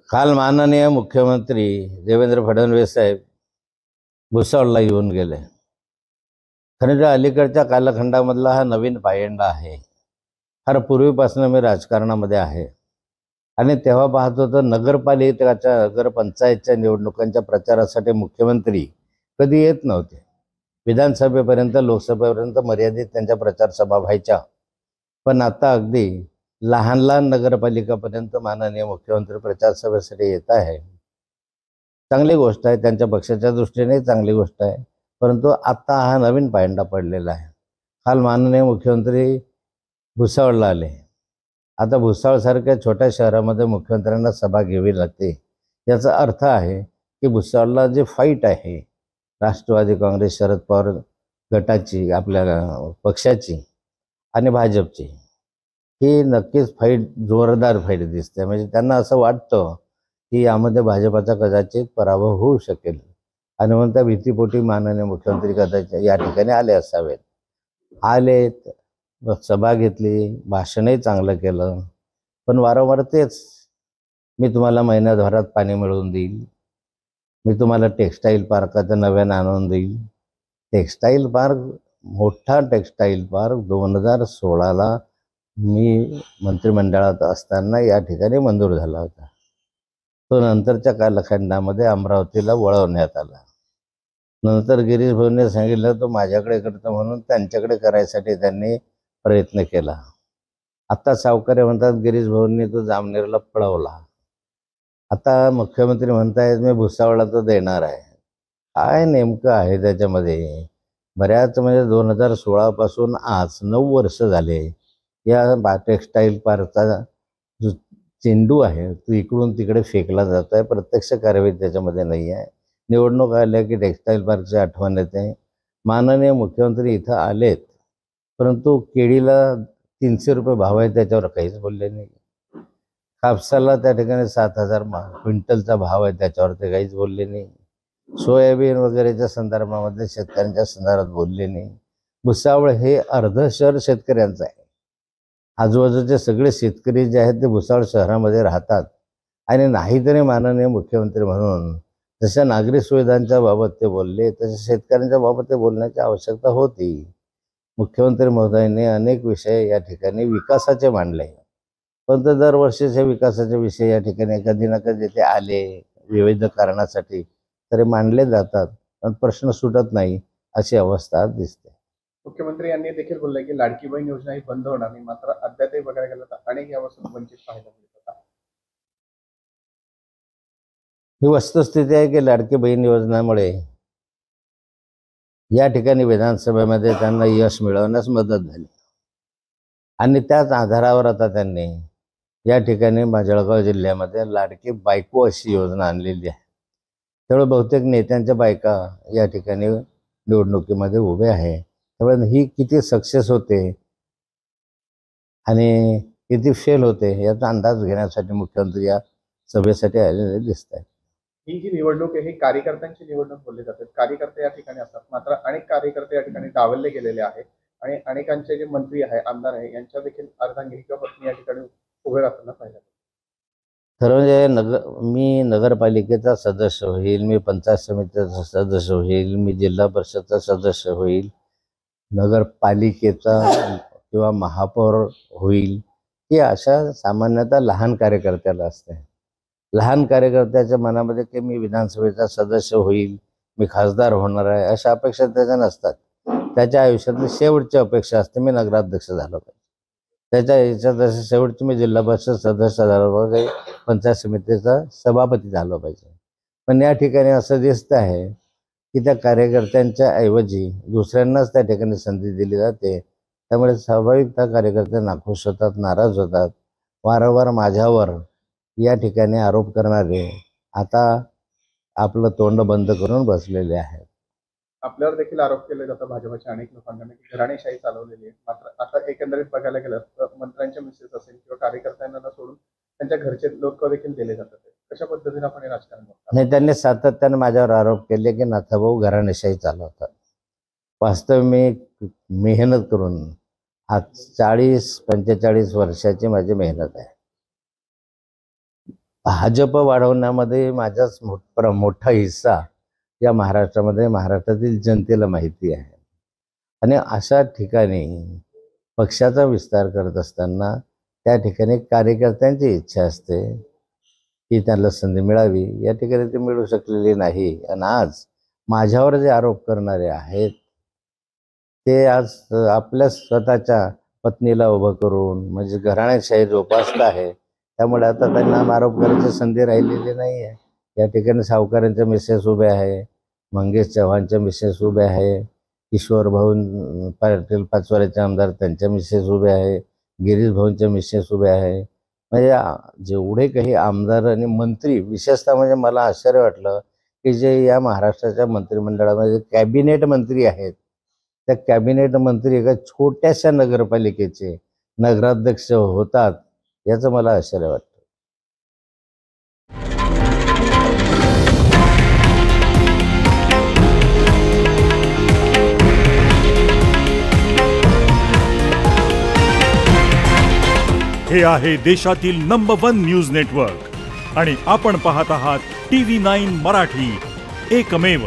काल माननीय मुख्यमंत्री देवेंद्र फडणवीस साहेब भुसावळला येऊन गेले. खरं तर अलीकडच्या कालखंडामधला हा नवीन पायंडा आहे. फार पूर्वीपासून मी राजकारणामध्ये आहे आणि तेव्हा पाहत होतो नगरपालिकेच्या नगरपंचायतच्या निवडणुकांच्या प्रचारासाठी मुख्यमंत्री कधी येत नव्हते. विधानसभेपर्यंत लोकसभेपर्यंत मर्यादित त्यांच्या प्रचार सभा व्हायच्या. पण आता अगदी लहान लहान नगरपालिकापर्यंत माननीय मुख्यमंत्री प्रचार सभेसाठी येत आहे. चांगली गोष्ट आहे, त्यांच्या पक्षाच्या दृष्टीने चांगली गोष्ट आहे. परंतु आता हा नवीन पायंडा पडलेला आहे. काल माननीय मुख्यमंत्री भुसावळला आले. आता भुसावळसारख्या छोट्या शहरामध्ये मुख्यमंत्र्यांना सभा घ्यावी लागते. याचा अर्थ आहे की भुसावळला जे फाईट आहे राष्ट्रवादी काँग्रेस शरद पवार गटाची, आपल्या पक्षाची आणि भाजपची, ही नक्कीच फाईट जोरदार फाईट दिसते. म्हणजे त्यांना असं वाटतं की यामध्ये भाजपाचा कदाचित पराभव होऊ शकेल आणि म्हणून त्या भीतीपोटी माननीय मुख्यमंत्री कदाचित या ठिकाणी आले असावेत. आलेत, सभा घेतली, भाषणही चांगलं केलं, पण वारंवार तेच, मी तुम्हाला महिन्याभरात पाणी मिळवून देईल, मी तुम्हाला टेक्स्टाईल पार्काचं नव्यानं आणून देईल. टेक्स्टाईल पार्क, मोठा टेक्स्टाईल पार्क 2016ला मी मंत्रिमंडळात असताना या ठिकाणी मंजूर झाला होता. तो नंतरच्या कालखंडामध्ये अमरावतीला वळवण्यात आला. नंतर गिरीश भाऊंनी सांगितलं तो माझ्याकडे करतो म्हणून त्यांच्याकडे करायसाठी त्यांनी प्रयत्न केला. आता सावकारे म्हणतात गिरीश भाऊंनी तो जामनेरला पळवला. आता मुख्यमंत्री म्हणतायत मी भुसावळला तो देणार आहे. काय नेमकं आहे त्याच्यामध्ये? बऱ्याच म्हणजे 2016 पासून आज 9 वर्ष झाले या टेक्स्टाईल पार्कचा जो चेंडू आहे तो इकडून तिकडे फेकला जातो आहे. प्रत्यक्ष कारवाई त्याच्यामध्ये नाही आहे. निवडणूक आल्या की टेक्स्टाईल पार्कची आठवण येते. माननीय मुख्यमंत्री इथं आलेत, परंतु केळीला 300 रुपये भाव आहे त्याच्यावर काहीच बोलले नाही. कापसाला त्या ठिकाणी 7,000 क्विंटलचा भाव आहे त्याच्यावर ते काहीच बोलले नाही. सोयाबीन वगैरेच्या संदर्भामध्ये शेतकऱ्यांच्या संदर्भात बोलले नाही. भुसावळ हे अर्ध शहर शेतकऱ्यांचं आहे. आजूबाजूचे सगळे शेतकरी जे आहेत ते भुसावळ शहरामध्ये राहतात आणि नाहीतरी माननीय मुख्यमंत्री म्हणून जशा नागरिक सुविधांच्या बाबत ते बोलले तसे शेतकऱ्यांच्या बाबत ते बोलण्याची आवश्यकता होती. मुख्यमंत्री महोदयांनी अनेक विषय या ठिकाणी विकासाचे मांडले, पण तर दरवर्षीचे विकासाचे विषय या ठिकाणी कधी ना कधी ते आले विविध कारणासाठी तरी मांडले जातात, पण प्रश्न सुटत नाही अशी अवस्था दिसते. मुख्यमंत्री यांनी देखील बोलले की लाडकी बहीण योजना ही बंद होणार नाही, मात्र अद्यापही बघायला गेलं तर अनेक यापासून वंचित पाहायला मिळतात. ही वस्तुस्थिती आहे की लाडकी बहीण योजनेमुळे या ठिकाणी विधानसभेमध्ये त्यांना यश मिळवण्यास मदत झाली आणि त्याच आधारावर आता त्यांनी या ठिकाणी जळगाव जिल्ह्यामध्ये लाडकी बायको अशी योजना आणलेली आहे. त्यामुळे बहुतेक नेत्यांच्या बायका या ठिकाणी निवडणुकीमध्ये उभे आहे. त्यामुळे ही किती सक्सेस होते आणि किती फेल होते याचा अंदाज घेण्यासाठी मुख्यमंत्री या सभेसाठी आलेले दिसत आहेत. ही जी निवडणूक आहे ही कार्यकर्त्यांची निवडणूक बोलली जाते. कार्यकर्ते या ठिकाणी असतात, मात्र अनेक कार्यकर्ते या ठिकाणी डावलले गेलेले आहेत आणि अनेकांचे जे मंत्री आहे, आमदार आहे, यांच्या देखील अर्धांगिनी किंवा पत्नी या ठिकाणी उभे राहताना पाहिजे. खरं म्हणजे मी नगरपालिकेचा सदस्य होईल, मी पंचायत समितीचा सदस्य होईल, मी जिल्हा परिषदचा सदस्य होईल, नगरपालिकेचा किंवा महापौर होईल, ही अशा सामान्यतः लहान कार्यकर्त्याला असते. लहान कार्यकर्त्याच्या मनामध्ये की मी विधानसभेचा सदस्य होईल, मी खासदार होणार आहे अशा अपेक्षा त्याच्या नसतात. त्याच्या आयुष्यातली शेवटची अपेक्षा असते मी नगराध्यक्ष झालो पाहिजे. त्याच्या ह्याच्यात असे शेवटची मी जिल्हा परिषद सदस्य झालो पाहिजे, पंचायत समितीचा सभापती झालो पाहिजे. पण या ठिकाणी असं दिसतं आहे की त्या कार्यकर्त्यांच्या ऐवजी दुसऱ्यांनाच त्या ठिकाणी संधी दिली जाते. त्यामुळे स्वाभाविकता कार्यकर्ते नाखुश होतात, नाराज होतात. वारंवार माझ्यावर या ठिकाणी आरोप करणारे आता आपलं तोंड बंद करून बसलेले आहेत. आपल्यावर देखील आरोप केले जातात भाजपच्या अनेक लोकांना की घराणेशाही चालवलेली आहे. मात्र आता एकंदरीत बघायला गेलं तर मंत्र्यांच्या मिसेस असेल किंवा कार्यकर्त्यांना सोडून त्यांच्या घरचे लोक देखील दिले जातात. कशा पद्धतीने आपण हे राजकारण बघतो? नाही, त्यांनी सातत्याने माझ्यावर आरोप केले की नाथाभाऊ घराणेशाही चालवतात. वास्तव मी मेहनत करून आज 40-45 वर्षाची माझी मेहनत आहे. भाजप वाढवण्यामध्ये माझाच मोठा हिस्सा या महाराष्ट्रातील जनतेला माहिती आहे. आणि अशा ठिकाणी पक्षाचा विस्तार करत असताना त्या ठिकाणी कार्यकर्त्यांची इच्छा असते की त्यांना संधी मिळावी. या ठिकाणी ती मिळू शकलेली नाही. आणि आज माझ्यावर जे आरोप करणारे आहेत ते आज आपल्या स्वतःच्या पत्नीला उभं करून म्हणजे घराणेशाही जोपासत आहे. त्यामुळे आता त्यांना आरोप करायची संधी राहिलेली नाही आहे. या ठिकाणी सावकारांच्या मिसेस उभ्या आहे, मंगेश चव्हाणच्या मिसेस उभ्या आहे, किशोर भाऊ पाटील पाचोऱ्याचे आमदार त्यांच्या मिसेस उभ्या आहे, गिरीश भाऊंच्या मिसेस उभ्या आहे. म्हणजे जेवढे काही आमदार आणि मंत्री, विशेषतः म्हणजे मला आश्चर्य वाटलं की जे या महाराष्ट्राच्या मंत्रिमंडळामध्ये कॅबिनेट मंत्री आहेत, त्या कॅबिनेट मंत्री एका छोट्याशा नगरपालिकेचे नगराध्यक्ष होतात, याचं मला आश्चर्य वाटतं. हे आहे देशातील नंबर 1 न्यूज नेटवर्क आणि आपण पाहत आहात TV9 मराठी, एकमेव.